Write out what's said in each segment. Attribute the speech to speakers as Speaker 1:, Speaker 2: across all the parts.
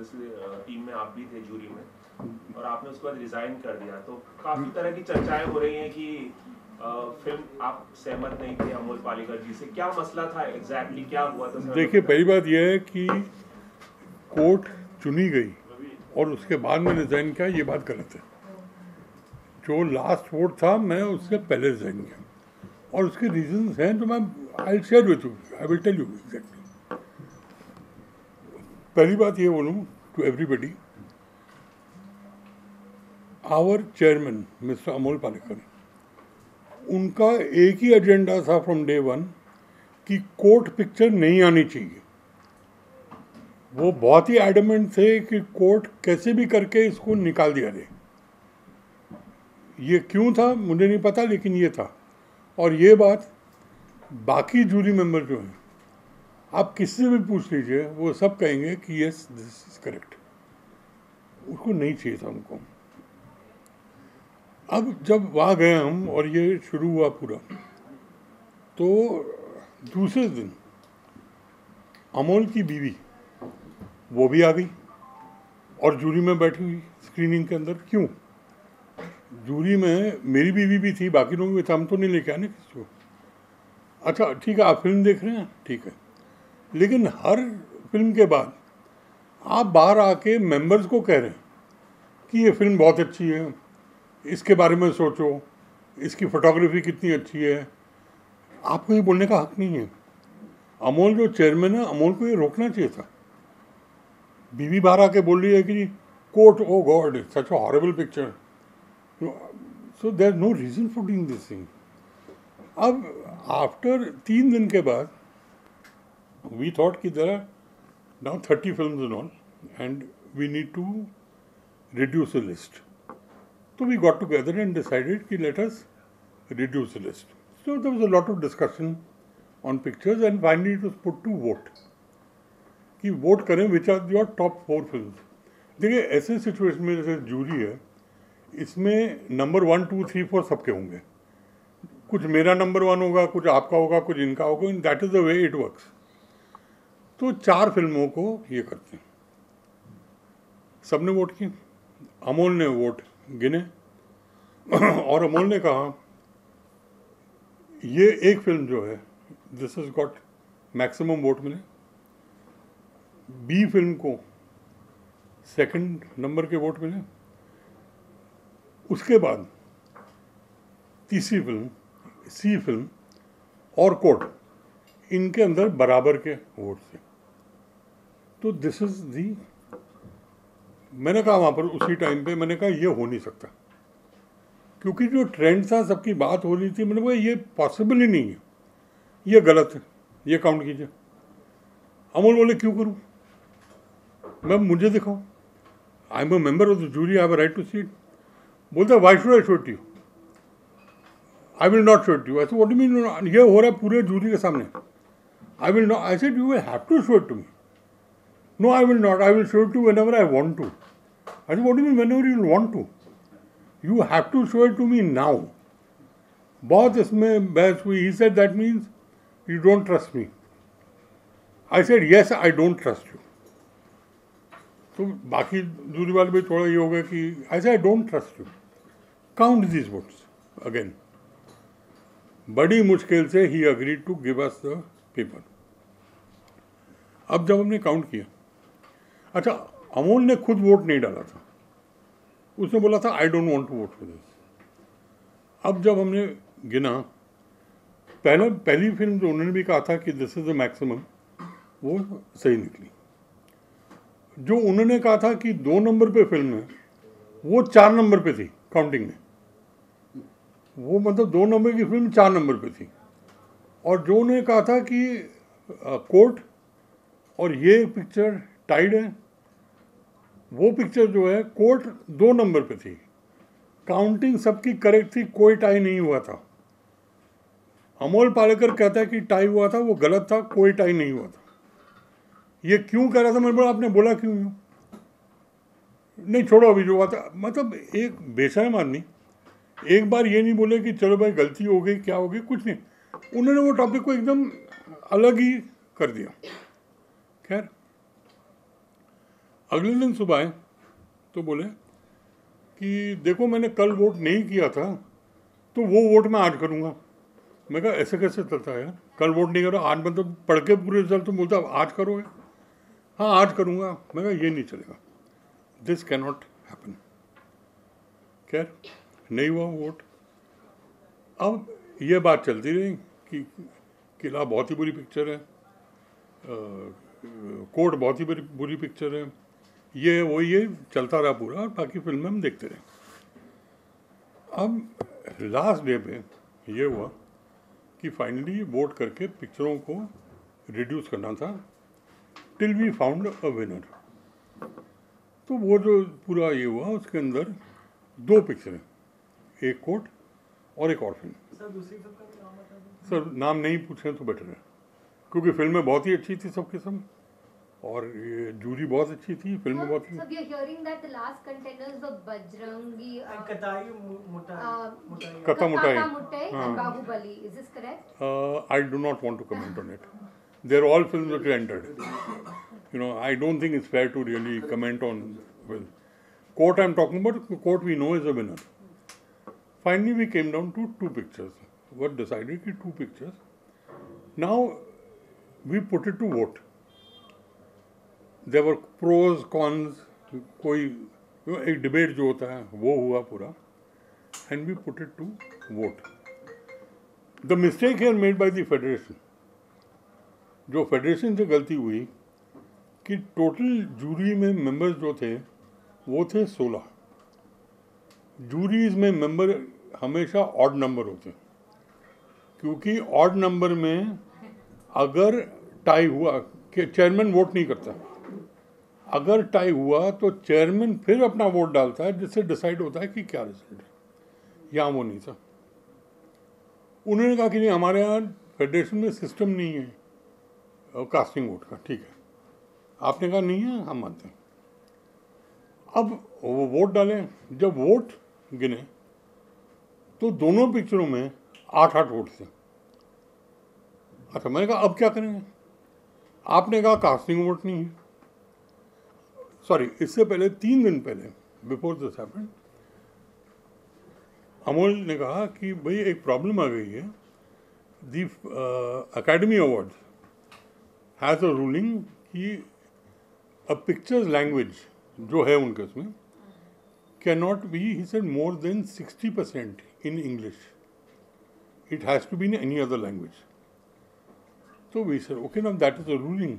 Speaker 1: Team में आप भी थे, जूरी में, और आपने उसके बाद रिजाइन कर दिया, तो काफी तरह की चर्चाएं हो रही हैं कि फिल्म आप सहमत नहीं थे अमोल पालेकर जी से, क्या मसला था एग्जैक्टली, क्या हुआ था?
Speaker 2: देखिए, पहली बात यह है कि कोर्ट चुनी गई और उसके बाद में रिजाइन किया, ये बात गलत है। जो लास्ट वोट था मैं उससे पहले रिजाइन किया, और उसके रीजंस हैं तो मैं I share with you, I will tell you exactly. पहली बात ये बोलूँ to everybody, our chairman mister Amol Palekar, उनका एक ही एजेंडा था फ्रॉम डे वन कि कोर्ट पिक्चर नहीं आनी चाहिए। वो बहुत ही एडमेंट थे कि कोर्ट कैसे भी करके इसको निकाल दिया जाए। ये क्यों था मुझे नहीं पता, लेकिन ये था। और ये बात बाकी जूरी मेंबर जो हैं, आप किससे भी पूछ लीजिए, वो सब कहेंगे कि यस दिस इज करेक्ट। उसको नहीं चाहिए था उनको। अब जब वहाँ गए हम और ये शुरू हुआ पूरा, तो दूसरे दिन अमोल की बीवी वो भी आ गई और जूरी में बैठी हुई स्क्रीनिंग के अंदर। क्यों? जूरी में मेरी बीवी भी थी, बाकी लोग भी थे, हम तो नहीं लेके आए ना किसी को। अच्छा ठीक है, आप फिल्म देख रहे हैं, ठीक है, लेकिन हर फिल्म के बाद आप बाहर आके मेंबर्स को कह रहे हैं कि ये फिल्म बहुत अच्छी है, इसके बारे में सोचो, इसकी फोटोग्राफी कितनी अच्छी है। आपको ये बोलने का हक नहीं है। अमोल जो चेयरमैन है, अमोल को ये रोकना चाहिए था। बीवी बाहर आके बोल रही है कि court, oh God, such a horrible picture, so there no reason for doing this thing. अब आफ्टर 3 दिन के बाद वी थॉट कि there are now 30 films and all and we need to reduce the list. So we got together and decided कि let us reduce the list. So there was a lot of discussion on pictures and finally it was put to vote. कि vote करें which are your top 4 films. देखिए ऐसे situation में जैसे jury है, इसमें number 1, 2, 3, 4 सबके होंगे। कुछ मेरा नंबर 1 होगा, कुछ आपका होगा, कुछ इनका होगा, that is the way it works. तो 4 फिल्मों को ये करते हैं। सबने वोट की, अमोल ने वोट गिने और अमोल ने कहा ये एक फिल्म जो है this is got maximum vote मिले, बी फिल्म को सेकंड नंबर के वोट मिले, उसके बाद तीसरी फिल्म, सी फिल्म और कोर्ट, इनके अंदर बराबर के वोट थे। तो दिस इज दी, मैंने कहा वहाँ पर उसी टाइम पे, मैंने कहा ये हो नहीं सकता, क्योंकि जो ट्रेंड था, सबकी बात हो रही थी, मैंने कहा ये पॉसिबल ही नहीं है, ये गलत है, ये काउंट कीजिए। अमोल बोले क्यों करूँ मैं, मुझे दिखाओ, I am a member of the jury, I have a right to see it. बोलता why should I show it you, I will not show it you. ऐसे व्हाट डू मीन, ये हो रहा है पूरे जूरी के सामने, I will not, I said you will have to show it to me. No, I will not. I will show it to you whenever I want to. I said, what do you mean whenever you want to? You have to show it to me now. बहुत इसमें बहस हुई. He said that means you don't trust me. I said, yes, I don't trust you. तो बाकी दूसरी वाले भी थोड़ा ये हो गया कि I said, I don't trust you. Count these votes again. बड़ी मुश्किल से he agreed to give us the paper. अब जब हमने काउंट किया, अच्छा अमोल ने खुद वोट नहीं डाला था, उसने बोला था I don't want to vote for this. अब जब हमने गिना, पहली फिल्म जो उन्होंने भी कहा था कि दिस इज द मैक्सिमम, वो सही निकली। जो उन्होंने कहा था कि 2 नंबर पे फिल्म है, वो 4 नंबर पे थी काउंटिंग में। वो मतलब 2 नंबर की फिल्म 4 नंबर पे थी। और जो उन्होंने कहा था कि कोर्ट और ये पिक्चर टाइड है, वो पिक्चर जो है कोर्ट 2 नंबर पे थी। काउंटिंग सबकी करेक्ट थी, कोई टाई नहीं हुआ था। अमोल पालेकर कहता है कि टाई हुआ था, वो गलत था, कोई टाई नहीं हुआ था। ये क्यों कह रहा था, मैंने बोला आपने बोला क्यों? नहीं छोड़ो अभी जो हुआ था। मतलब एक बेशर्म आदमी एक बार ये नहीं बोले कि चलो भाई गलती हो गई, क्या हो गई, कुछ नहीं। उन्होंने वो टॉपिक को एकदम अलग ही कर दिया। खैर अगले दिन सुबह आए तो बोले कि देखो मैंने कल वोट नहीं किया था तो वो वोट मैं आज करूँगा। मैं कहा ऐसे कैसे चलता है यार, कल वोट नहीं करो आज मतलब पढ़ के पूरे रिजल्ट तो बोलता आज करोगे। हाँ आज करूँगा। मैं कहा ये नहीं चलेगा, दिस कैन नॉट हैपन। खैर नहीं हुआ वोट। अब ये बात चलती रही कि किला बहुत ही बुरी पिक्चर है, कोर्ट बहुत ही बुरी पिक्चर है, ये वो ये चलता रहा पूरा और बाकी फिल्में हम देखते रहे। अब लास्ट डे पे ये हुआ कि फाइनली वोट करके पिक्चरों को रिड्यूस करना था till we found a winner. तो वो जो पूरा ये हुआ उसके अंदर 2 पिक्चरें, एक कोर्ट और एक और फिल्म। सर नाम नहीं पूछें तो बेटर है, क्योंकि फिल्में बहुत ही अच्छी थी सब किस्म और ये जूरी बहुत अच्छी थी, फिल्में बहुत थी।
Speaker 3: So we are hearing that the last contenders were Bajrangi,
Speaker 2: Katha Muttai
Speaker 3: and Bahubali. Is this correct?
Speaker 2: I do not want to comment on it. They're all films that entered. You know, I don't think it's fair to really comment on. Well, Court I'm talking about. Court we know is a winner. Finally, we came down to 2 pictures. What decided कि 2 pictures. Now we put it to vote. There were pros, cons. कोई एक debate जो होता है वो हुआ पूरा. And we put it to vote. The mistake here made by the federation. जो फेडरेशन से गलती हुई कि टोटल जूरी में मेंबर्स जो थे वो थे 16। जूरीज में मेंबर हमेशा ऑड नंबर होते हैं, क्योंकि ऑड नंबर में अगर टाई हुआ कि चेयरमैन वोट नहीं करता, अगर टाई हुआ तो चेयरमैन फिर अपना वोट डालता है जिससे डिसाइड होता है कि क्या रिजल्ट है। यहाँ वो नहीं था। उन्होंने कहा कि नहीं हमारे यहाँ फेडरेशन में सिस्टम नहीं है कास्टिंग वोट का। ठीक है, आपने कहा नहीं है, हम मानते हैं। अब वो वोट डालें, जब वोट गिने तो दोनों पिक्चरों में 8-8 वोट थे। अच्छा, मैंने कहा अब क्या करेंगे? आपने कहा कास्टिंग वोट नहीं है। सॉरी, इससे पहले 3 दिन पहले बिफोर दिस हैपेंड अमोल ने कहा कि भाई एक प्रॉब्लम आ गई है। The Academy Awards has a ruling कि अ पिक्चर्स लैंग्वेज जो है उनके उसमें can not be, he said, more than 60% in English, it has to be in any other language. तो वी सेड ओके ना, दैट इज़ अ रूलिंग।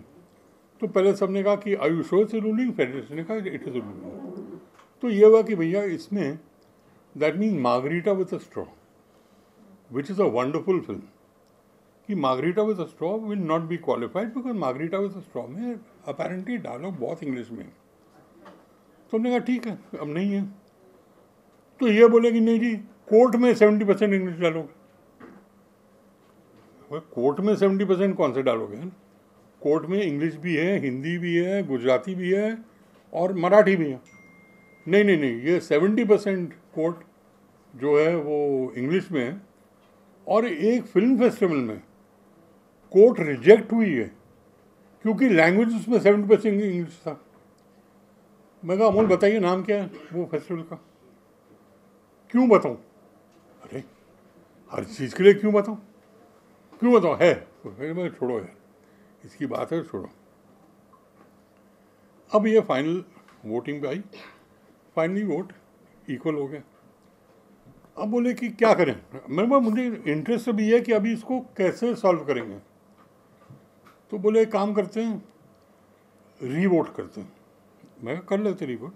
Speaker 2: तो पहले सबने कहा कि are you sure it's a ruling? Federation ने कहा it is a ruling. तो ये हुआ कि भैया इसमें that means Margarita with a Straw, which is a wonderful film, कि Margarita with a Straw will not be qualified because Margarita with a Straw में अपेरेंटली डायलॉग बहुत इंग्लिश में। तो हमने कहा ठीक है, अब नहीं है। तो ये बोले कि नहीं जी, कोर्ट में 70% इंग्लिश डालोगे। कोर्ट में 70% कौन से डालोगे? कोर्ट में इंग्लिश भी है, हिंदी भी है, गुजराती भी है और मराठी भी है। नहीं नहीं नहीं, ये 70% कोर्ट जो है वो इंग्लिश में है। और एक फिल्म फेस्टिवल में कोर्ट रिजेक्ट हुई है क्योंकि लैंग्वेज उसमें 70% इंग्लिश था। मैं कहा अमोल बताइए नाम क्या है वो फेस्टिवल का? क्यों बताऊं? अरे हर चीज़ के लिए क्यों बताऊं? क्यों बताऊं? है तो फिर मैं छोड़ो यार, इसकी बात है, छोड़ो। अब ये फाइनल वोटिंग पे आई, फाइनली वोट इक्वल हो गया। अब बोले कि क्या करें? मेरे पास मुझे इंटरेस्ट भी है कि अभी इसको कैसे सॉल्व करेंगे। तो बोले एक काम करते हैं, रीवोट करते हैं। मैं कर लेते रीवोट।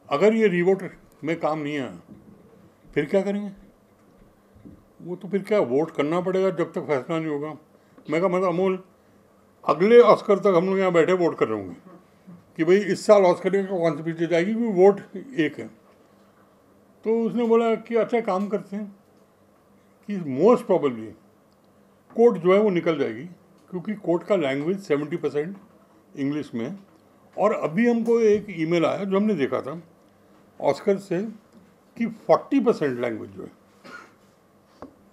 Speaker 2: अगर ये रीवोट में काम नहीं आया फिर क्या करेंगे? वो तो फिर क्या वोट करना पड़ेगा जब तक फैसला नहीं होगा। मैं कहा मतलब अमोल अगले ऑस्कर तक हम लोग यहाँ बैठे वोट कर रहे होंगे कि भाई इस साल ऑस्कर का कौन सी पिक्चर जाएगी, क्योंकि वोट एक है। तो उसने बोला कि अच्छा काम करते हैं कि मोस्ट प्रॉबेबली कोर्ट जो है वो निकल जाएगी, क्योंकि कोर्ट का लैंग्वेज 70% इंग्लिश में। और अभी हमको एक ईमेल आया जो हमने देखा था ऑस्कर से कि 40% लैंग्वेज जो है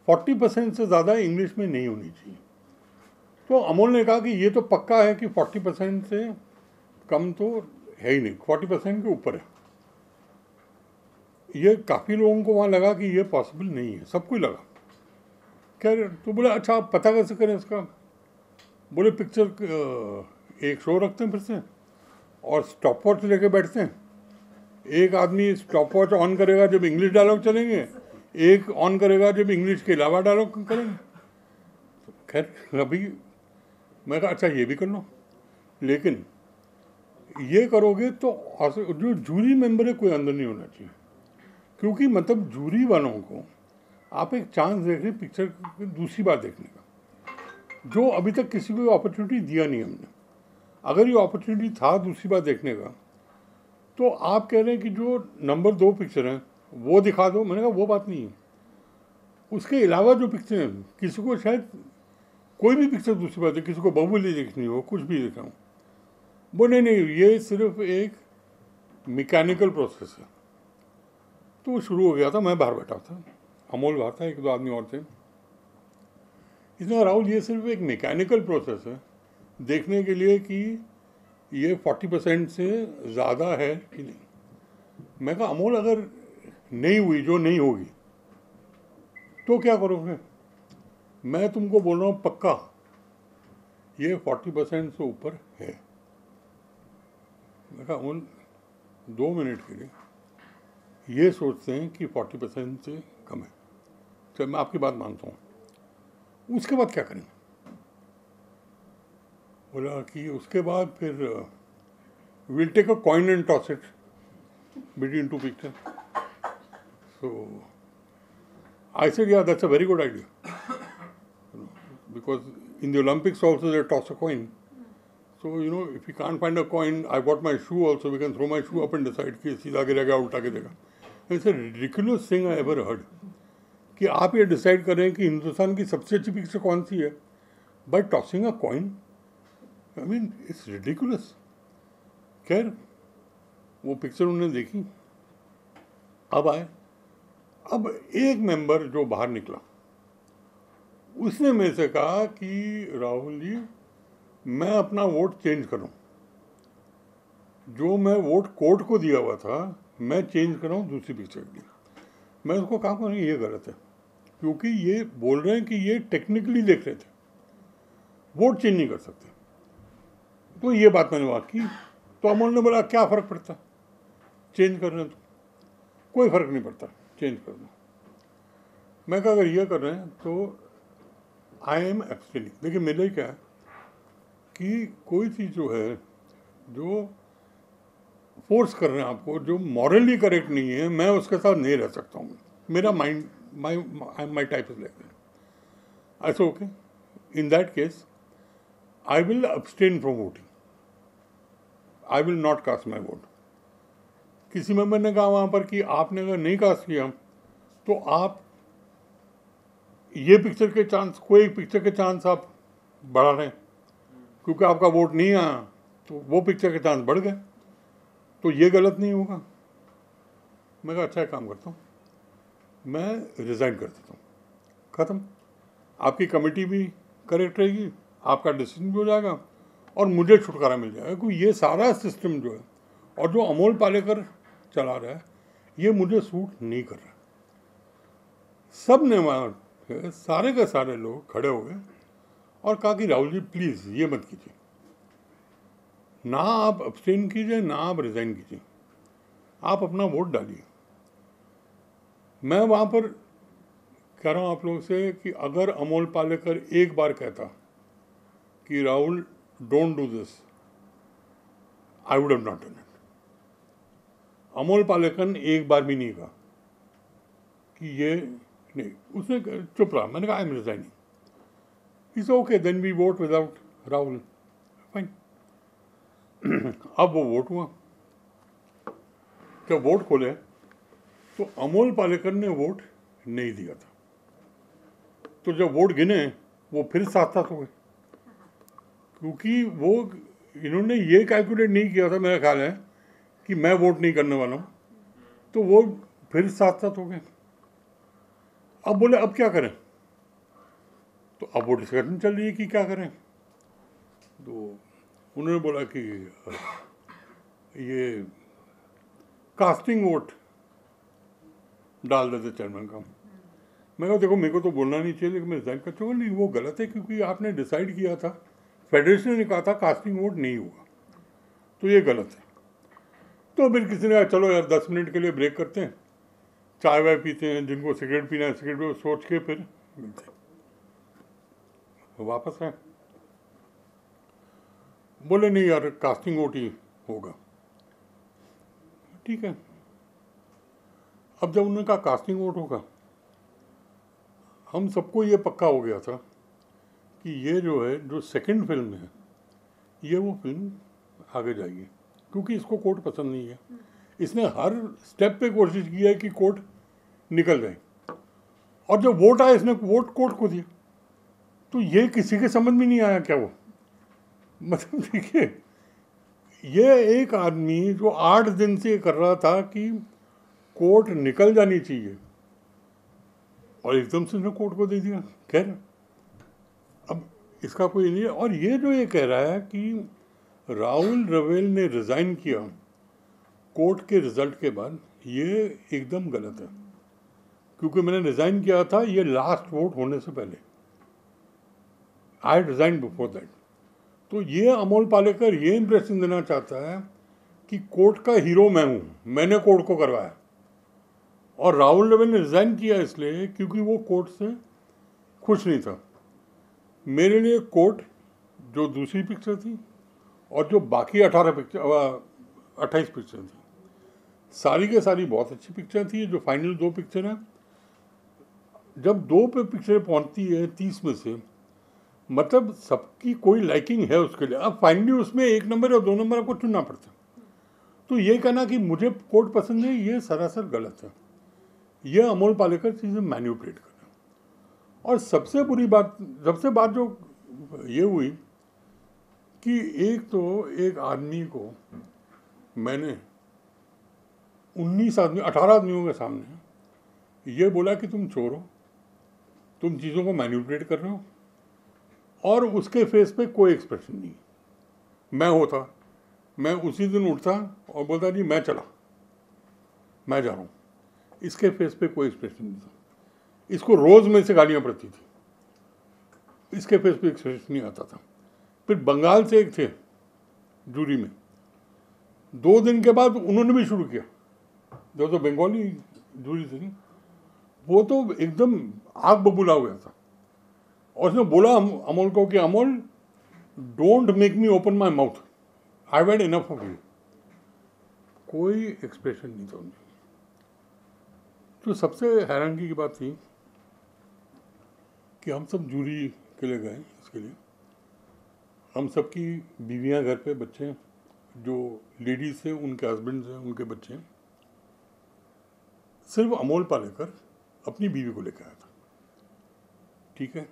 Speaker 2: 40% से ज़्यादा इंग्लिश में नहीं होनी चाहिए। तो अमोल ने कहा कि ये तो पक्का है कि 40% से कम तो है ही नहीं, 40% के ऊपर है। ये काफ़ी लोगों को वहाँ लगा कि ये पॉसिबल नहीं है, सबको ही लगा। खैर तो बोले अच्छा आप पता कैसे करें इसका? बोले पिक्चर एक शो रखते हैं फिर से और स्टॉप वॉच लेके बैठते हैं। एक आदमी स्टॉप वॉच ऑन करेगा जब इंग्लिश डायलॉग चलेंगे, एक ऑन करेगा जब इंग्लिश के अलावा डायलॉग करेंगे। तो खैर अभी मैं कहा अच्छा ये भी कर लो, लेकिन ये करोगे तो जो जूरी मेंबर है कोई अंदर नहीं होना चाहिए, क्योंकि मतलब जूरी वालों को आप एक चांस देख रहे पिक्चर दूसरी बार देखने का, जो अभी तक किसी को अपॉर्चुनिटी दिया नहीं हमने। अगर ये अपॉर्चुनिटी था दूसरी बार देखने का, तो आप कह रहे हैं कि जो नंबर 2 पिक्चर हैं वो दिखा दो। मैंने कहा वो बात नहीं है, उसके अलावा जो पिक्चर हैं, किसी को शायद कोई भी पिक्चर दूसरी बात है, किसी को बाहुबली देखनी हो, कुछ भी देखा हूँ, वो नहीं ये सिर्फ एक मैकेनिकल प्रोसेस है। तो शुरू हो गया था, मैं बाहर बैठा था, अमोल बाहर था, 1-2 आदमी और थे। इसमें राहुल ये सिर्फ एक मैकेनिकल प्रोसेस है देखने के लिए कि ये 40% से ज़्यादा है कि नहीं। मैं कहा अमोल अगर नहीं हुई, जो नहीं होगी तो क्या करोगे? मैं तुमको बोल रहा हूँ पक्का ये 40% से ऊपर है। मैं कहा अमोल 2 मिनट के लिए ये सोचते हैं कि 40% से कम है, तो मैं आपकी बात मानता हूँ, उसके बाद क्या करेंगे? बोला कि उसके बाद फिर will take a coin and toss it between 2 picture. So I said yeah, that's a very good idea, because in the Olympics also they toss a coin. So if you can't find a coin, I've got my shoe also, we can throw my shoe up and decide कि सीधा गिरेगा उल्टा गिरेगा। It's a ridiculous thing I ever heard कि आप ये decide करें कि हिंदुस्तान की सबसे अच्छी पिक्चर कौन सी है by tossing a coin. I mean, it's ridiculous. खैर वो पिक्चर उन्होंने देखी, अब आए। अब एक मेंबर जो बाहर निकला, उसने मेरे से कहा कि राहुल जी मैं अपना वोट चेंज करूं, जो मैं वोट कोर्ट को दिया हुआ था मैं चेंज कर रहा हूँ दूसरी पिक्चर के लिए। मैं उसको कहा कि ये गलत है, क्योंकि ये बोल रहे हैं कि ये टेक्निकली देख रहे थे, वोट चेंज नहीं कर सकते। तो ये बात मैंने बात की, तो अमोल ने बोला क्या फ़र्क पड़ता, चेंज करने तो कोई फ़र्क नहीं पड़ता, चेंज कर दो। मैं कहा अगर ये कर रहे हैं तो आई एम एब्सटेनिंग। देखिए मेरे क्या है कि कोई चीज़ जो है जो फोर्स कर रहे हैं आपको, जो मॉरली करेक्ट नहीं है, मैं उसके साथ नहीं रह सकता हूँ। मेरा mind my type is like that. I say okay, in that case I will abstain from voting, I will not cast my vote. किसी मेंबर ने कहा वहाँ पर कि आपने अगर नहीं कास्ट किया तो आप ये पिक्चर के चांस, कोई पिक्चर के चांस आप बढ़ा रहे हैं, क्योंकि आपका वोट नहीं आया तो वो पिक्चर के चांस बढ़ गए, तो ये गलत नहीं होगा। मैं कहा अच्छा काम करता हूँ, मैं रिज़ाइन कर देता हूँ, ख़त्म। आपकी कमेटी भी करेक्ट रहेगी, आपका डिसीजन भी हो जाएगा और मुझे छुटकारा मिल जाएगा, क्योंकि ये सारा सिस्टम जो है और जो अमोल पालेकर चला रहा है ये मुझे सूट नहीं कर रहा। सब ने वहाँ सारे के सारे लोग खड़े हो गए और कहा कि राहुल जी प्लीज़ ये मत कीजिए, ना आप अब्सटेन कीजिए ना आप रिज़ाइन कीजिए, आप अपना वोट डालिए। मैं वहाँ पर कह रहा हूँ आप लोगों से कि अगर अमोल पालेकर एक बार कहता कि Rahul don't do this, I would have not done it. Amol Palekar ने एक बार भी नहीं कहा कि ये नहीं, उसने चुप रहा। मैंने कहा I am resigning. It's okay, then we vote without Rahul, fine. अब वो वोट हुआ, जब वोट खोले तो अमोल पालेकर ने वोट नहीं दिया था, तो जब वोट गिने वो फिर 7-7 हो गए, क्योंकि वो इन्होंने ये कैलकुलेट नहीं किया था मेरा ख्याल है कि मैं वोट नहीं करने वाला हूँ, तो वो फिर 7-7 हो गए। अब बोले अब क्या करें, तो अब वो डिस्कशन चल रही है कि क्या करें। तो उन्होंने बोला कि ये कास्टिंग वोट डाल देते चेयरमैन का। मैं कहा देखो मेरे को तो बोलना नहीं चाहिए, लेकिन मैं रिजाइन कर चुका। नहीं, वो गलत है, क्योंकि आपने डिसाइड किया था, फेडरेशन ने कहा था कास्टिंग वोट नहीं होगा, तो ये गलत है। तो फिर किसी ने कहा चलो यार 10 मिनट के लिए ब्रेक करते हैं, चाय वाय पीते हैं, जिनको सिगरेट पीना है सिगरेट पीना, सोच के फिर मिलते हैं। वापस आए, बोले नहीं यार कास्टिंग वोट ही होगा। ठीक है, अब जब उन्होंने कहा कास्टिंग वोट होगा, हम सबको ये पक्का हो गया था कि ये जो है, जो सेकंड फिल्म है, ये वो फिल्म आगे जाएगी, क्योंकि इसको कोर्ट पसंद नहीं है। इसने हर स्टेप पे कोशिश की है कि कोर्ट निकल जाए, और जब वोट आया इसने वोट कोर्ट को दिया। तो ये किसी के समझ में नहीं आया क्या वो, मतलब देखिए, ये एक आदमी जो 8 दिन से कर रहा था कि कोर्ट निकल जानी चाहिए, और एकदम से उसने कोर्ट को दे दिया। खैर, अब इसका कोई नहीं है। और ये जो ये कह रहा है कि राहुल रवेल ने रिज़ाइन किया कोर्ट के रिजल्ट के बाद, ये एकदम गलत है, क्योंकि मैंने रिज़ाइन किया था ये लास्ट वोट होने से पहले। आई रिज़ाइन बिफोर दैट। तो ये अमोल पालेकर ये इंप्रेशन देना चाहता है कि कोर्ट का हीरो मैं हूँ, मैंने कोर्ट को करवाया। और राहुल रवेल ने रिज़ाइन किया इसलिए क्योंकि वो कोर्ट से खुश नहीं था। मेरे लिए कोर्ट जो दूसरी पिक्चर थी और जो बाकी 28 पिक्चर थी, सारी के सारी बहुत अच्छी पिक्चर थी। जो फाइनल 2 पिक्चर हैं, जब 2 पे पिक्चर पहुंचती है 30 में से, मतलब सबकी कोई लाइकिंग है उसके लिए। अब फाइनली उसमें 1 नंबर और 2 नंबर आपको चुनना पड़ता है। तो ये कहना कि मुझे कोर्ट पसंद है, ये सरासर गलत है। ये अमोल पालेकर चीज़ें मैन्युपुलेट कर रहे हैं। और सबसे बुरी बात, सबसे बात जो ये हुई कि एक आदमी को मैंने 18 आदमियों के सामने ये बोला कि तुम चोर हो, तुम चीज़ों को मैन्युपुलेट कर रहे हो, और उसके फेस पे कोई एक्सप्रेशन नहीं। मैं होता, मैं उसी दिन उठता और बोलता जी मैं चला, मैं जा रहा हूँ। इसके फेस पे कोई एक्सप्रेशन नहीं था। इसको रोज़ में से गालियाँ पड़ती थी, इसके फेस पे एक्सप्रेशन नहीं आता था। फिर बंगाल से एक थे जूरी में, 2 दिन के बाद उन्होंने भी शुरू किया। जो तो बंगाली जूरी थी, वो तो एकदम आग बबूला हो गया था। और उसने बोला अमोल को कि Amol, don't make me open my mouth, I had enough of you. कोई एक्सप्रेशन नहीं था उनमें। तो सबसे हैरानगी की बात थी कि हम सब जूरी के लिए गए। इसके लिए हम सबकी बीवियां घर पे, बच्चे, जो लेडीज़ हैं उनके हस्बैंड्स हैं, उनके बच्चे हैं। सिर्फ अमोल पालेकर अपनी बीवी को लेकर आया था। ठीक है,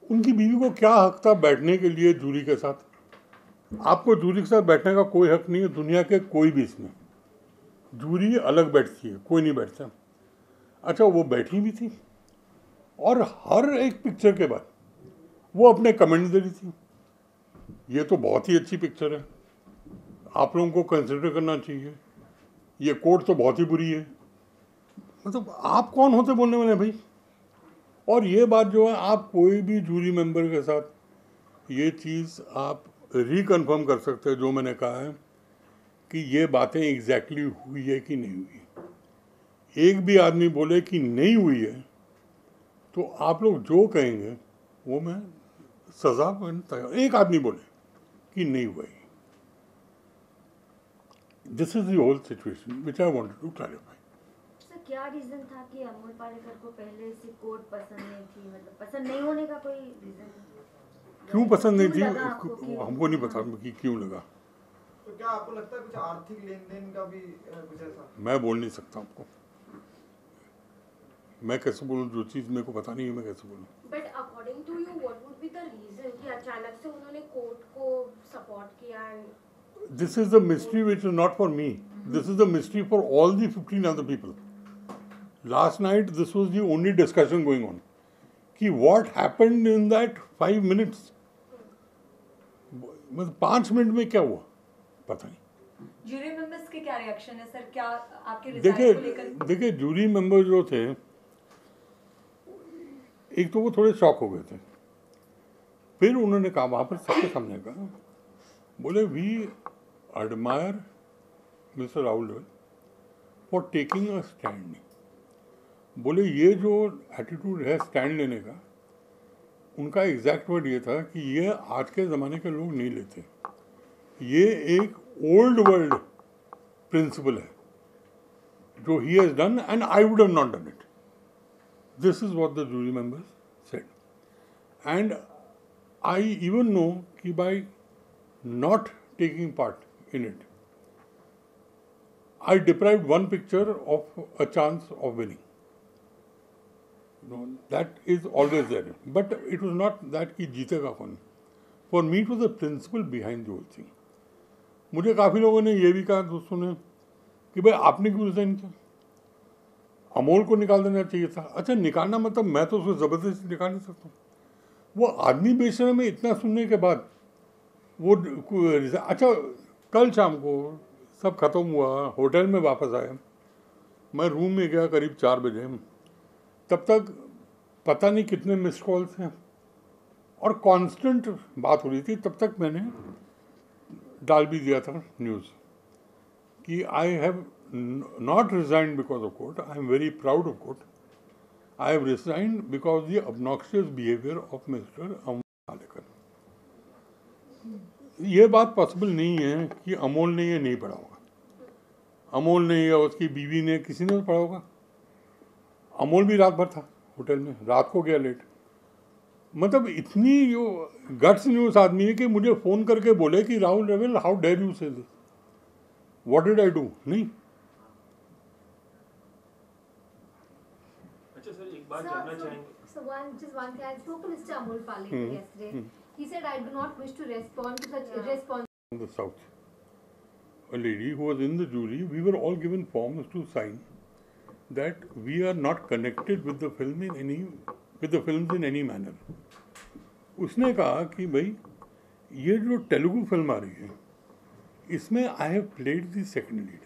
Speaker 2: उनकी बीवी को क्या हक था बैठने के लिए जूरी के साथ? आपको जूरी के साथ बैठने का कोई हक नहीं है दुनिया के कोई भी इसमें। जूरी अलग बैठती है, कोई नहीं बैठता। अच्छा, वो बैठी भी थी और हर एक पिक्चर के बाद वो अपने कमेंट दे रही थी, ये तो बहुत ही अच्छी पिक्चर है, आप लोगों को कंसिडर करना चाहिए, ये कोर्ट तो बहुत ही बुरी है। मतलब आप कौन होते बोलने वाले भाई? और ये बात जो है, आप कोई भी जूरी मेंबर के साथ ये चीज़ आप रिकन्फर्म कर सकते हैं जो मैंने कहा है कि ये बातें एग्जैक्टली हुई है कि नहीं हुई। एक भी आदमी बोले कि नहीं हुई है तो आप लोग जो कहेंगे वो मैं सजा में तैयार। एक आदमी बोले कि नहीं हुआ है। This is the whole situation which I wanted to clarify.
Speaker 4: Sir, क्या रीजन था कि अमोल पालेकर को पहले से कोर्ट पसंद नहीं थी? मतलब पसंद नहीं होने का कोई रीजन?
Speaker 2: क्यों पसंद नहीं थी
Speaker 4: क्यों
Speaker 2: हमको नहीं पता कि क्यों लगा।
Speaker 5: तो क्या आपको लगता है कुछ आर्थिक लेन देन का भी कुछ ऐसा?
Speaker 2: मैं बोल नहीं सकता आपको, मैं कैसे बोलूँ? जो चीज़ मेरे को पता नहीं है मैं कैसे बोलूँ?
Speaker 6: But according to you what would be the reason कि अचानक से उन्होंने कोर्ट को सपोर्ट किया? And
Speaker 2: this is the mystery which is not for me, this is the mystery for all the 15 other people. Last night this was the only discussion going on कि what happened in that 5 minutes. मतलब 5 minute में क्या हुआ? पता नहीं।
Speaker 7: Jury members के क्या reaction है सर? क्या आपके रिजाइन को लेकर?
Speaker 2: देखिए जूरी मेंबर जो थे, एक तो वो थोड़े शॉक हो गए थे, फिर उन्होंने कहा वहाँ पर सबके सामने कहा, बोले we admire mister Rahul Dravid for taking a stand. बोले ये जो एटीट्यूड है स्टैंड लेने का, उनका एग्जैक्ट वर्ड ये था कि ये आज के ज़माने के लोग नहीं लेते, ये एक ओल्ड वर्ल्ड प्रिंसिपल है जो he has done and I would have not done it. This is what the jury members said and I even know कि by not taking part in it I deprived one picture of a chance of winning. That is always there. But it was not that कि जीतेगा कौन. For me it was the principle behind the whole thing. मुझे काफ़ी लोगों ने ये भी कहा दोस्तों ने कि भाई आपने क्यों रिजाइन किया, अमोल को निकाल देना चाहिए था। अच्छा निकालना मतलब मैं तो उसको ज़बरदस्ती निकाल नहीं सकता हूँ। वो आदमी बेशरम में इतना सुनने के बाद वो अच्छा कल शाम को सब खत्म हुआ, होटल में वापस आया, मैं रूम में गया करीब 4 बजे, तब तक पता नहीं कितने मिस कॉल्स हैं और कांस्टेंट बात हो रही थी। तब तक मैंने डाल भी दिया था न्यूज़ कि I have not resigned because of court, I am very proud of court, I have resigned because the obnoxious behaviour of mister Amol Palekar. ये बात पॉसिबल नहीं है कि अमोल ने ये नहीं पढ़ा होगा, अमोल ने या उसकी बीवी ने, किसी ने पढ़ा होगा। अमोल भी रात भर था होटल में, रात को गया लेट। मतलब इतनी जो गट्स न्यूज़ आदमी है कि मुझे फ़ोन करके बोले कि Rahul Dravid how dare you say this, what did I do. नहीं।
Speaker 1: अच्छा सर एक बात जानना चाहेंगे।
Speaker 3: So just one thing, I spoke to Mr. Amol Palekar yesterday. He said, I do not wish to respond to such irresponsible.
Speaker 2: In the south, a lady who was in the jury, we were all given forms to sign that we are not connected with the film in any, with the films in any manner. उसने कहा कि भाई ये जो Telugu film आ रही है इसमें I have played the second lead,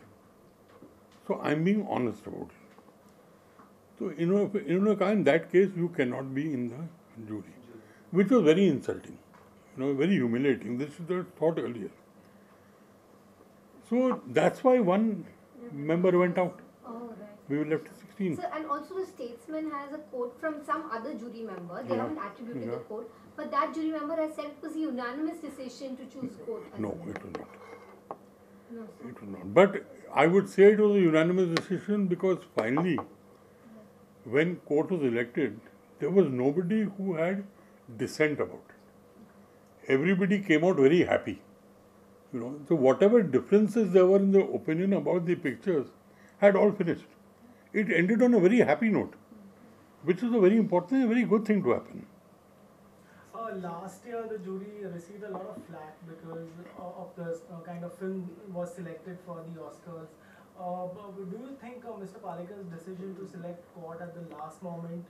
Speaker 2: so I am being honest about it. तो इन्होंने कहा in that case you cannot be in the jury, which was very insulting, very humiliating. This should have thought earlier. So that's why one member went out.
Speaker 3: Oh, right.
Speaker 2: We were left 16.
Speaker 3: So, and also the statesman has a quote from some other jury member. They haven't attributed the quote, but that jury member has said it was a unanimous decision to choose quote.
Speaker 2: No, it was not.
Speaker 3: No, sir.
Speaker 2: It was not. But I would say it was a unanimous decision because finally, when court was elected, there was nobody who had dissent about it. Everybody came out very happy. So whatever differences there were in the opinion about the pictures had all finished. It ended on a very happy note, which is a very important, a very good thing to happen.
Speaker 8: Last year, the jury received a lot of flack because of the kind of film was selected for the Oscars. Do you think Mr. Palekar's decision to select court at the last moment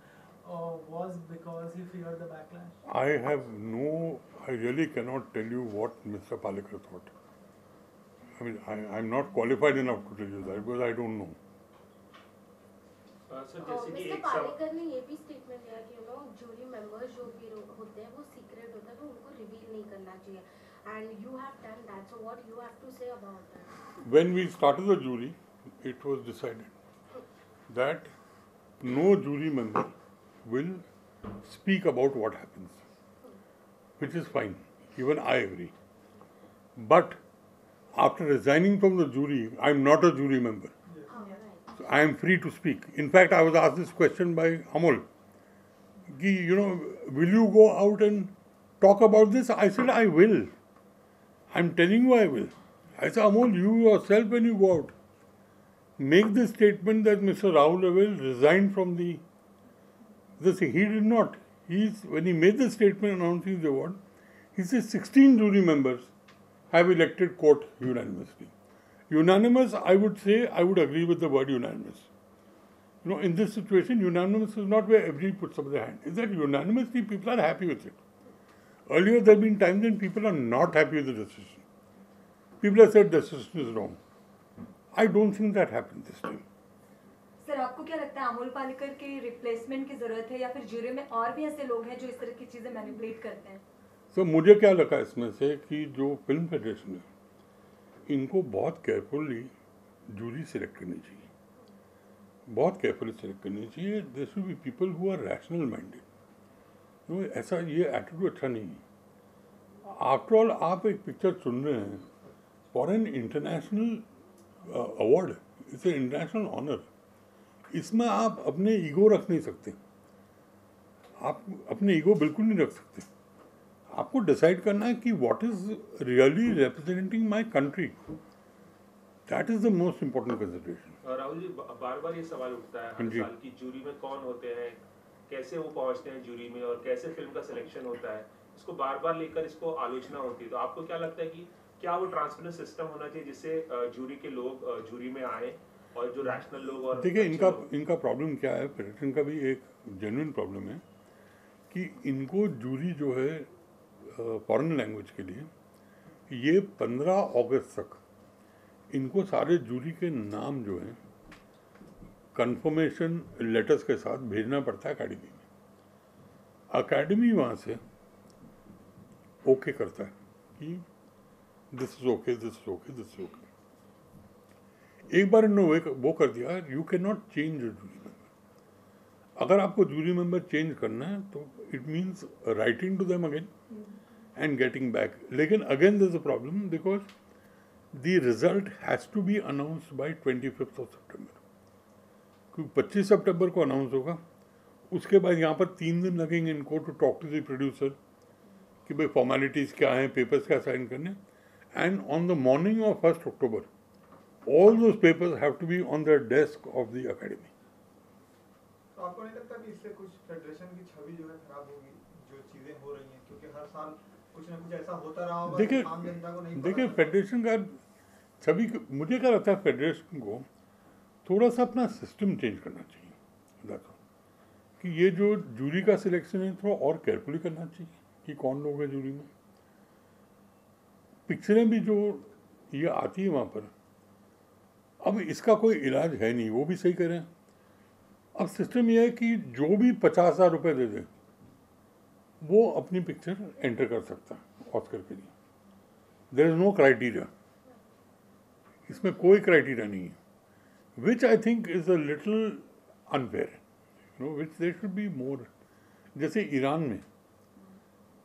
Speaker 8: was because he feared the backlash?
Speaker 2: I really cannot tell you what Mr. Palekar thought. I mean, I'm not qualified enough to tell you that because I don't know.
Speaker 1: Sir जैसे कि
Speaker 6: mister
Speaker 1: एक
Speaker 6: पालेकर ने ये भी statement दिया कि jury members जो भी होते हैं वो सीक्रेट होता है, तो उनको रिवील नहीं करना चाहिए, and you have done that, so what you have to say about that?
Speaker 2: When we started the jury, it was decided that no jury member will speak about what happens, which is fine. Even I agree. But after resigning from the jury, I'm not a jury member. So I am free to speak. In fact, I was asked this question by Amol. Will you go out and talk about this? I said, I will. I'm telling you I will. I said, Amol, you yourself when you go out, make the statement that Mr. Rahul Dravid resigned from this. He did not. When he made the statement announcing the award, he said 16 jury members have elected court unanimously. Unanimous, I would say, I would agree with the word unanimous. In this situation, unanimous is not where everybody puts up their hand. It's that unanimously people are happy with it. Earlier, there have been times when people are not happy with the decision. people have said the system is wrong. I don't think that happened this time.
Speaker 7: Sir आपको क्या लगता है अमोल पालेकर के replacement की जरूरत है या फिर जूरी में और भी ऐसे लोग हैं जो इस तरह की चीजें मैनिपुलेट करते हैं?
Speaker 2: So मुझे क्या लगा इसमें से कि जो फिल्म फेडरेशन है इनको बहुत केयरफुली जूरी सिलेक्ट करनी चाहिए, बहुत केयरफुली सिलेक्ट करनी चाहिए. There should be people who are rational minded. No, ऐसा ये एटीट्यूड अच्छा नहीं है. आफ्टर ऑल आप एक पिक्चर चुन रहे हैं for an international award, it's a international honour. इसमें आप अपने ईगो रख नहीं सकते, आप अपने ईगो बिल्कुल नहीं रख सकते. आपको डिसाइड करना है कि what is really representing my country. That is the most important consideration.
Speaker 1: Rahul ji, बार बार ये सवाल उठता है हर साल की जूरी में कौन होते हैं, कैसे वो पहुंचते हैं जूरी में और कैसे फिल्म का सिलेक्शन होता है. इसको बार बार लेकर इसको आलोचना होती है. तो आपको क्या लगता है कि क्या वो ट्रांसपेरेंट सिस्टम होना चाहिए जिससे जूरी के लोग जूरी में आए और जो रैशनल लोग और
Speaker 2: देखिए इनका प्रॉब्लम क्या है, फेडरेशन का भी एक जेन्युइन प्रॉब्लम है कि इनको जूरी जो है फॉरेन लैंग्वेज के लिए ये 15 अगस्त तक इनको सारे जूरी के नाम जो हैं कंफर्मेशन लेटर्स के साथ भेजना पड़ता है अकेडमी में. अकेडमी वहाँ से ओके करता है कि this is okay, this is okay, this is okay. एक बार इन्होंने वो कर दिया, you can not change a jury member. अगर आपको जूरी मेंबर चेंज करना है तो it means writing to them again and getting back. लेकिन again there is a problem because the result has to be announced by 25th of September. क्योंकि 25 सितंबर को announce होगा. उसके बाद यहाँ पर 3 दिन लगेंगे इनको to talk to the producer कि भाई फॉर्मेलिटीज़ क्या हैं, पेपर्स क्या साइन करने. And on the morning of 1st October all those papers have to be on the desk of the academy.
Speaker 5: तो आपको नहीं लगता कि इससे कुछ फेडरेशन की छवि जो है खराब होगी, जो चीजें हो रही हैं, क्योंकि हर साल कुछ ना कुछ ऐसा होता रहा होगा कि आम जनता को नहीं पता.
Speaker 2: देखिए फेडरेशन का छवि, मुझे क्या लगता है फेडरेशन को थोड़ा सा अपना सिस्टम चेंज करना चाहिए. देखो कि ये जो जूरी का सिलेक्शन है थोड़ा और केयरफुली करना चाहिए कि कौन लोग हैं जूरी में. पिक्चरें भी जो ये आती है वहाँ पर, अब इसका कोई इलाज है नहीं, वो भी सही करें. अब सिस्टम ये है कि जो भी 50,000 रुपये दे दे वो अपनी पिक्चर एंटर कर सकता है ऑस्कर के लिए. देयर इज नो क्राइटेरिया, इसमें कोई क्राइटेरिया नहीं है, which I think is a little unfair, you know, which there should be more. जैसे ईरान में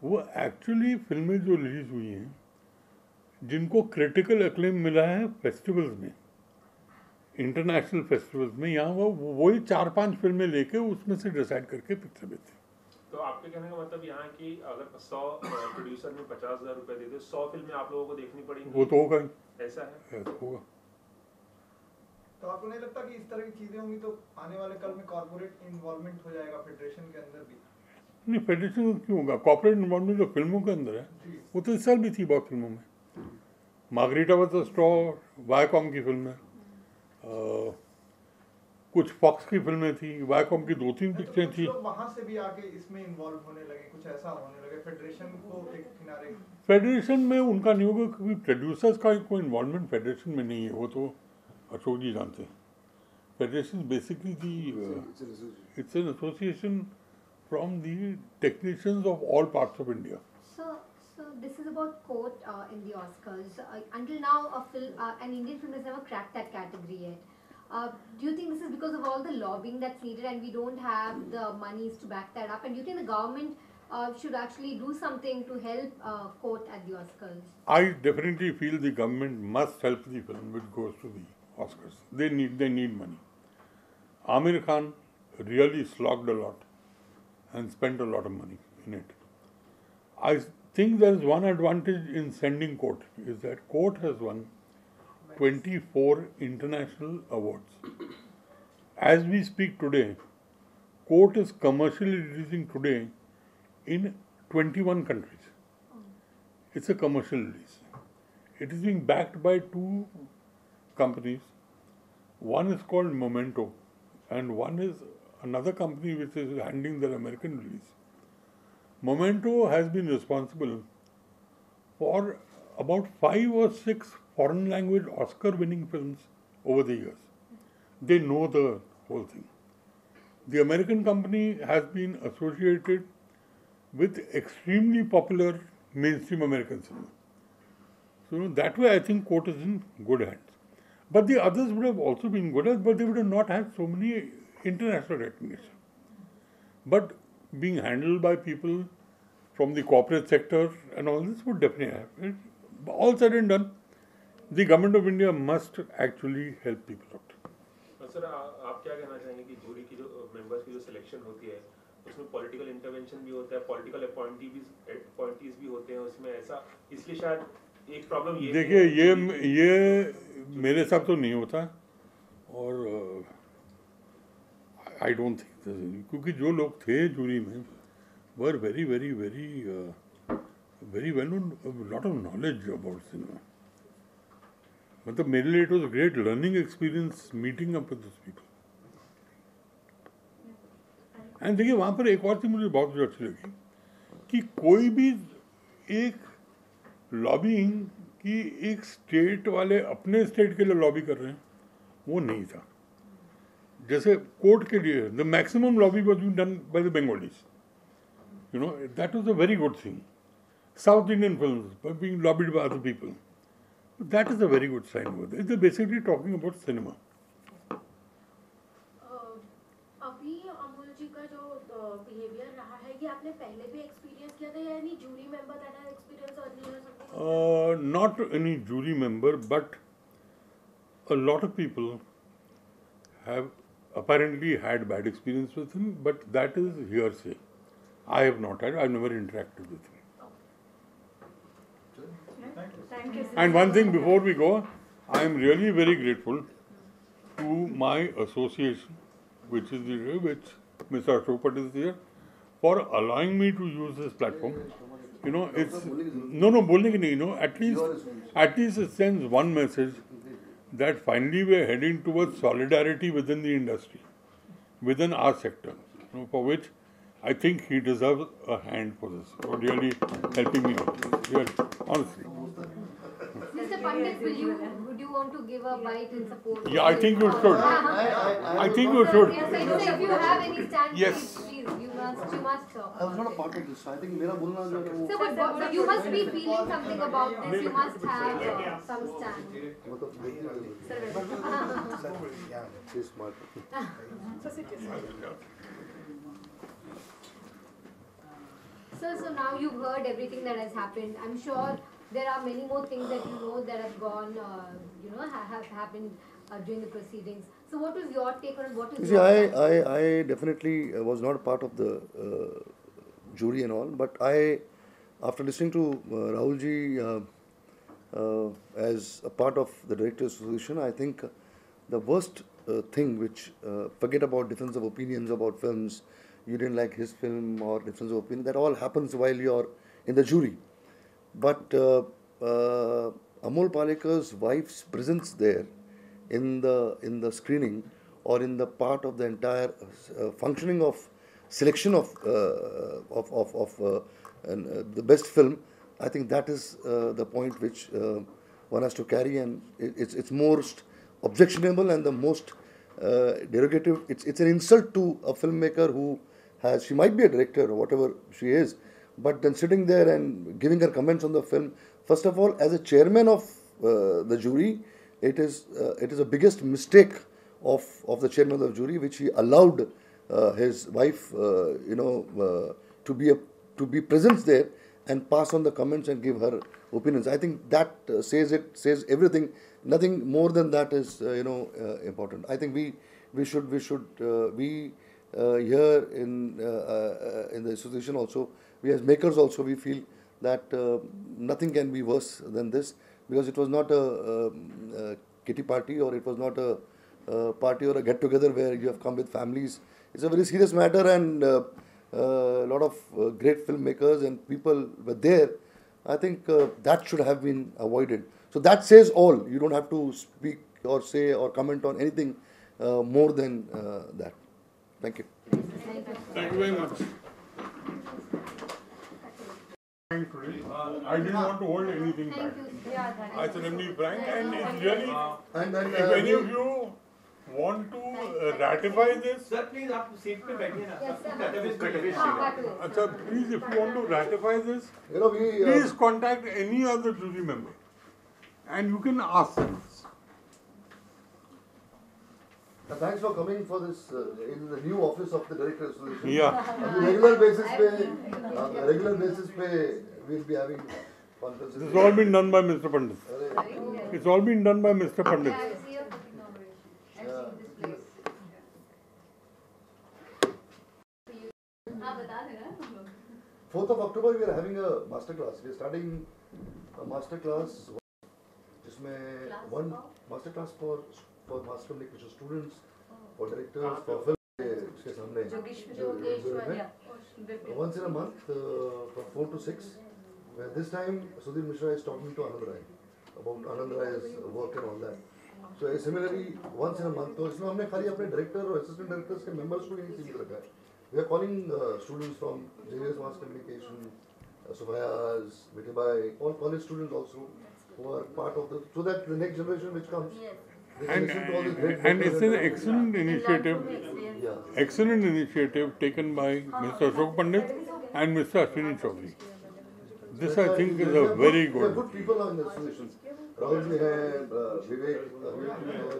Speaker 2: वो एक्चुअली फिल्में जो रिलीज हुई हैं जिनको क्रिटिकल एक्लेम मिला है फेस्टिवल्स में, इंटरनेशनल फेस्टिवल्स में, यहाँ वो वही 4-5 फिल्में लेके उसमें से डिसाइड करके पिक्चर देते हैं.
Speaker 1: तो आपके कहने का मतलब यहाँ कि अगर 100 प्रोड्यूसर ने 50,000 रुपए दे दे, 100 फिल्में आप लोगों को देखनी पड़ेगी.
Speaker 2: वो तो होगा ही,
Speaker 1: ऐसा है,
Speaker 2: ऐसा होगा.
Speaker 5: तो आपको नहीं लगता कि इस तरह की चीजें होंगी तो आने वाले कल में कॉर्पोरेट इन्वॉल्वमेंट हो जाएगा फेडरेशन के अंदर भी?
Speaker 2: नहीं, फेडरेशन क्यों होगा? कॉर्पोरेट इन्वॉल्वमेंट जो फिल्मों के अंदर है वो तो इस साल भी थी बहुत फिल्मों में. Margarita was a star, Viacom की फिल्म है, कुछ फॉक्स की फिल्में थी, वायकॉम की 2-3 पिक्चरें थी.
Speaker 5: वहाँ से भी आके इसमें इन्वॉल्व होने लगे, कुछ ऐसा होने लगे, फेडरेशन को एक किनारे.
Speaker 2: फेडरेशन में उनका नहीं होगा क्योंकि प्रोड्यूसर्स का कोई इन्वॉल्वमेंट फेडरेशन में नहीं है, वो तो अशोक जी जानते हैं. Federation basically it's an association from the technicians of all parts of India.
Speaker 3: So this is about quote in the Oscars. Until now, an Indian film has never cracked that category yet. Do you think this is because of all the lobbying that's needed and we don't have the monies to back that up? And do you think the government should actually do something to help quote at the Oscars?
Speaker 2: I definitely feel the government must help the film which goes to the Oscars. They need money. Amir Khan really slogged a lot and spent a lot of money in it. I think there is one advantage in sending Court is that Court has won 24 international awards. As we speak today, Court is commercially releasing today in 21 countries. It's a commercial release. It is being backed by 2 companies. One is called Memento and one is another company which is handling their American release. Memento has been responsible for about 5 or 6 foreign language Oscar winning films over the years. They know the whole thing. The American company has been associated with extremely popular mainstream American cinema. So that way I think Court is in good hands. But the others would have also been good, but they would have not had so many international recognition. But being handled by people from the corporate sector and all this would definitely happen. All said and done, the government of India must actually help people out.
Speaker 1: Sir आप क्या कहना चाहेंगे कि jury की जो members की जो selection होती है उसमें पॉलिटिकल इंटरवेंशन भी होता है, पॉलिटिकल अपॉइंटीज भी होते हैं उसमें, ऐसा इसलिए शायद एक प्रॉब्लम ये
Speaker 2: देखिए ये मेरे हिसाब तो नहीं होता और आई डोंट थिंक, क्योंकि जो लोग थे जूरी में were very very very very well known, lot of knowledge about cinema. मतलब मेरे लिए it was great learning experience meeting up with this people. And देखिए वहाँ पर एक और चीज़ मुझे बहुत अच्छी लगी कि कोई भी एक लॉबिंग कि एक स्टेट वाले अपने स्टेट के लिए लॉबी कर रहे हैं वो नहीं था. जैसे कोर्ट के लिए the maximum lobby was being done by the Bengalis, you know, that was a very good thing. South Indian films were being lobbied by other people. That is a very good sign over there. They're basically talking about cinema.
Speaker 6: अभी अमोल जी का जो behaviour रहा है ये आपने पहले भी experience किया था या any jury member that has experienced earlier or something?
Speaker 2: Not any jury member, but a lot of people have apparently had bad experience with him, but that is hearsay. I have not had. I've never interacted with him.
Speaker 7: Thank you.
Speaker 2: And one thing before we go, I am really very grateful to my association, which Mr. Ashok Patel is here, for allowing me to use this platform. You know, it's bolne ki nahi, you know, at least it sends one message that finally we are heading towards solidarity within the industry, within our sector, you know, for which I think he deserves a hand for this, for really helping me out. Really, honestly.
Speaker 3: Mr. Pandit, would you want to give a bite in support?
Speaker 2: Yeah, I think you should. I think you should.
Speaker 3: Yes, sir, if you have any stand,
Speaker 2: Yes.
Speaker 3: please, you must talk.
Speaker 9: I was not a part of this. I think मेरा बोलना जो है वो
Speaker 3: Sir, but you must be feeling something about this. You must have some stand.
Speaker 9: She's smart.
Speaker 3: Sir, so now you've heard everything that has happened. I'm sure there are many more things that you know that have gone, have happened during the proceedings. So what was your take on what is
Speaker 9: See,
Speaker 3: your
Speaker 9: I definitely was not part of the jury and all, but after listening to Rahulji as a part of the Directors Association, I think the worst thing which, forget about difference of opinions about films, you didn't like his film or difference of opinion, that all happens while you're in the jury. But Amol Palekar's wife's presence there in the screening or in the part of the entire functioning of selection of the best film, I think that is the point which one has to carry, and it's most objectionable and the most derogative. It's an insult to a filmmaker who has, she might be a director or whatever she is, but then sitting there and giving her comments on the film. First of all, as a chairman of the jury, it is the biggest mistake of the chairman of the jury, which he allowed his wife, to be present there and pass on the comments and give her opinions. I think that says everything. Nothing more than that is important. I think we should here in the association also, we as makers also, we feel that nothing can be worse than this, because it was not a kitty party, or it was not a party or a get together where you have come with families. It's a very serious matter, and a lot of great filmmakers and people were there. I think that should have been avoided. So that says all. You don't have to speak or say or comment on anything more than that. Thank you.
Speaker 2: Thank you very much. frank today. I didn't want to hold anything back.
Speaker 3: Thank you.
Speaker 7: Yeah, thank
Speaker 2: I said I'm being frank, and it's really.
Speaker 9: And
Speaker 2: If any of you want to ratify this,
Speaker 5: sir please आप seat पे बैठिए ना
Speaker 3: Yes, sir.
Speaker 2: अच्छा, please, if you want to ratify this,
Speaker 9: you know, we
Speaker 2: please contact any other jury member, and you can ask them.
Speaker 9: thanks for coming for this in the new office of the Director Association.
Speaker 2: Yeah.
Speaker 9: On the regular basis पे we'll be having conferences.
Speaker 2: This has all been done by Mr. Pandit. It's all been done by Mr. Pandit.
Speaker 3: I see your inauguration. I've seen this place. हाँ बता देना
Speaker 9: 4th of October we are having a master class. We are starting a master class जिसमें one master class for mass communication students, for directors, for film इसके सामने once in a month from 4 to 6. Where this time Sudhir Mishra is talking to Anand Rai about Anand Rai's work and all that. So similarly once in a month. तो इसमें हमने खाली अपने director और assistant directors के members को ही नहीं सीमित रखा है. We are calling students from JVS Mass Communication, Sufayas, Mitibai, all college students also who are part of the, so that the next generation which comes, they can listen to all these great
Speaker 2: And
Speaker 9: directors
Speaker 2: it's an
Speaker 9: and-
Speaker 2: excellent initiative.
Speaker 9: Yeah.
Speaker 2: Excellent initiative taken by Mr. Ashok Pandit and Mr. Ashwini Chaudhary. This I think is a very
Speaker 9: We have
Speaker 2: good.
Speaker 9: good people in the association. Rahul ji hai, Vivek ji hai,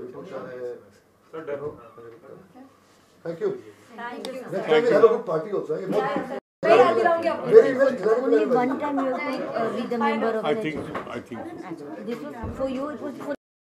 Speaker 9: Vipul Shah hai. Thank you.
Speaker 7: Thank you,
Speaker 9: Next
Speaker 7: sir.
Speaker 9: time we'll have a good party also.
Speaker 7: Yeah, yeah, sir. मैं याद दिलाऊंगी आपको.
Speaker 9: Very well. Very
Speaker 4: Only
Speaker 9: well.
Speaker 4: one time you have to be the member of
Speaker 2: I
Speaker 4: the
Speaker 2: think so.
Speaker 4: This was for you. It was for